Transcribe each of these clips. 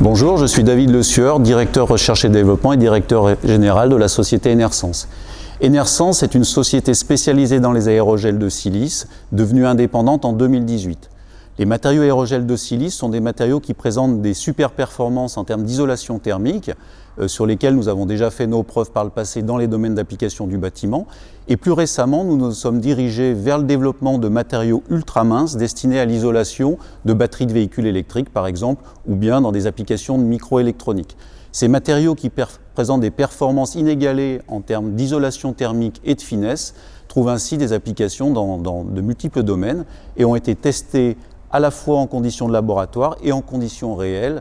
Bonjour, je suis David Le Sueur, directeur recherche et développement et directeur général de la société Enersense. Enersense est une société spécialisée dans les aérogels de silice, devenue indépendante en 2018. Les matériaux aérogels de silice sont des matériaux qui présentent des super performances en termes d'isolation thermique, sur lesquels nous avons déjà fait nos preuves par le passé dans les domaines d'application du bâtiment. Et plus récemment, nous nous sommes dirigés vers le développement de matériaux ultra minces destinés à l'isolation de batteries de véhicules électriques, par exemple, ou bien dans des applications de microélectronique. Ces matériaux qui présentent des performances inégalées en termes d'isolation thermique et de finesse trouvent ainsi des applications dans de multiples domaines et ont été testés à la fois en conditions de laboratoire et en conditions réelles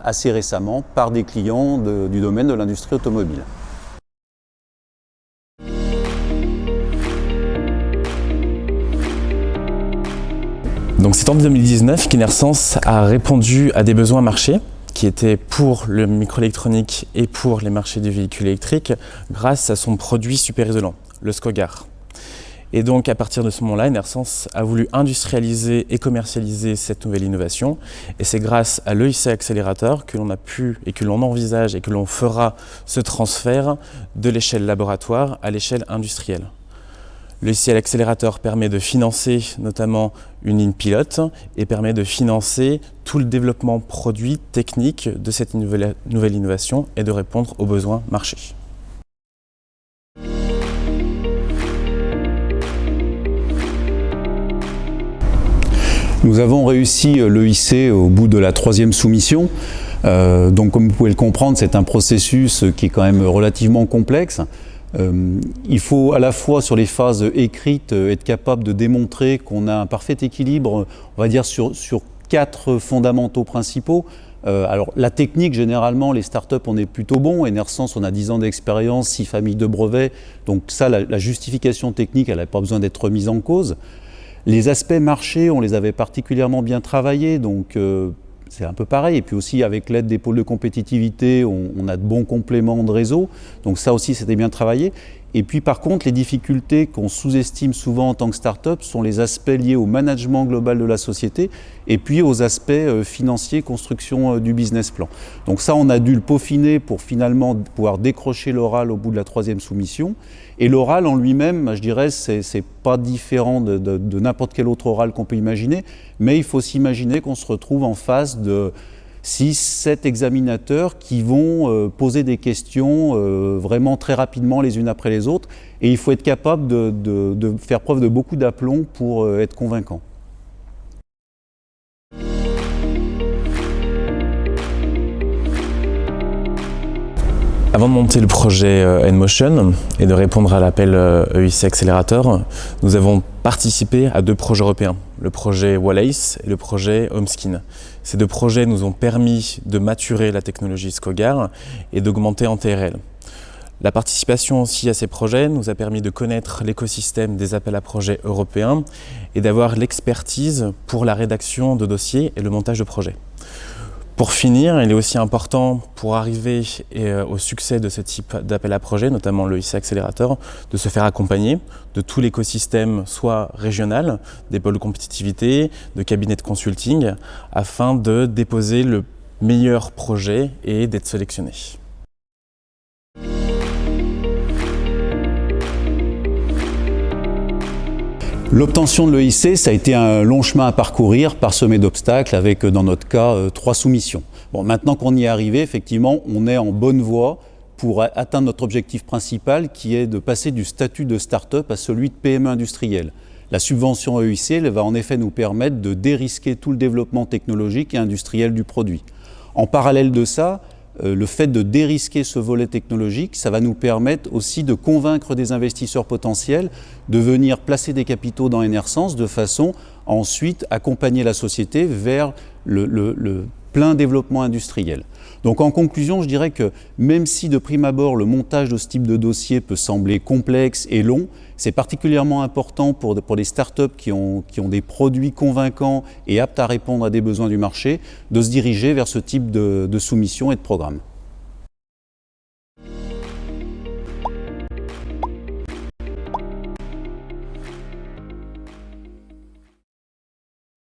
assez récemment par des clients du domaine de l'industrie automobile. Donc c'est en 2019 qu'Enersense a répondu à des besoins marchés qui étaient pour le microélectronique et pour les marchés du véhicule électrique grâce à son produit super isolant, le Skogar. Et donc à partir de ce moment-là, Enersense a voulu industrialiser et commercialiser cette nouvelle innovation. Et c'est grâce à l'EIC Accelerator que l'on a pu et que l'on envisage et que l'on fera ce transfert de l'échelle laboratoire à l'échelle industrielle. L'EIC Accelerator permet de financer notamment une ligne pilote et permet de financer tout le développement produit technique de cette nouvelle innovation et de répondre aux besoins marchés. Nous avons réussi l'EIC au bout de la 3e soumission. Donc comme vous pouvez le comprendre, c'est un processus qui est quand même relativement complexe. Il faut à la fois sur les phases écrites être capable de démontrer qu'on a un parfait équilibre, on va dire sur 4 fondamentaux principaux. Alors la technique, généralement, les startups, on est plutôt bon. Enersense, on a 10 ans d'expérience, 6 familles de brevets. Donc ça, la justification technique, elle n'a pas besoin d'être remise en cause. Les aspects marchés, on les avait particulièrement bien travaillés, donc c'est un peu pareil. Et puis aussi, avec l'aide des pôles de compétitivité, on a de bons compléments de réseau. Donc ça aussi, c'était bien travaillé. Et puis par contre, les difficultés qu'on sous-estime souvent en tant que start-up sont les aspects liés au management global de la société et puis aux aspects financiers, construction du business plan. Donc ça, on a dû le peaufiner pour finalement pouvoir décrocher l'oral au bout de la 3e soumission. Et l'oral en lui-même, je dirais, c'est pas différent de n'importe quel autre oral qu'on peut imaginer, mais il faut s'imaginer qu'on se retrouve en face de 6-7 examinateurs qui vont poser des questions vraiment très rapidement les unes après les autres. Et il faut être capable de faire preuve de beaucoup d'aplomb pour être convaincant. Avant de monter le projet Enmotion et de répondre à l'appel EIC Accelerator, nous avons participé à 2 projets européens, le projet Wallace et le projet Homeskin. Ces 2 projets nous ont permis de maturer la technologie Skogar et d'augmenter en TRL. La participation aussi à ces projets nous a permis de connaître l'écosystème des appels à projets européens et d'avoir l'expertise pour la rédaction de dossiers et le montage de projets. Pour finir, il est aussi important pour arriver au succès de ce type d'appel à projet, notamment le EIC Accelerator, de se faire accompagner de tout l'écosystème, soit régional, des pôles de compétitivité, de cabinets de consulting, afin de déposer le meilleur projet et d'être sélectionné. L'obtention de l'EIC, ça a été un long chemin à parcourir, parsemé d'obstacles, avec dans notre cas 3 soumissions. Bon, maintenant qu'on y est arrivé, effectivement, on est en bonne voie pour atteindre notre objectif principal, qui est de passer du statut de start-up à celui de PME industrielle. La subvention EIC, elle va en effet nous permettre de dérisquer tout le développement technologique et industriel du produit. En parallèle de ça, le fait de dérisquer ce volet technologique, ça va nous permettre aussi de convaincre des investisseurs potentiels de venir placer des capitaux dans Enersense de façon à ensuite accompagner la société vers le plein développement industriel. Donc en conclusion, je dirais que même si de prime abord le montage de ce type de dossier peut sembler complexe et long, c'est particulièrement important pour des startups qui ont des produits convaincants et aptes à répondre à des besoins du marché, de se diriger vers ce type de soumission et de programme.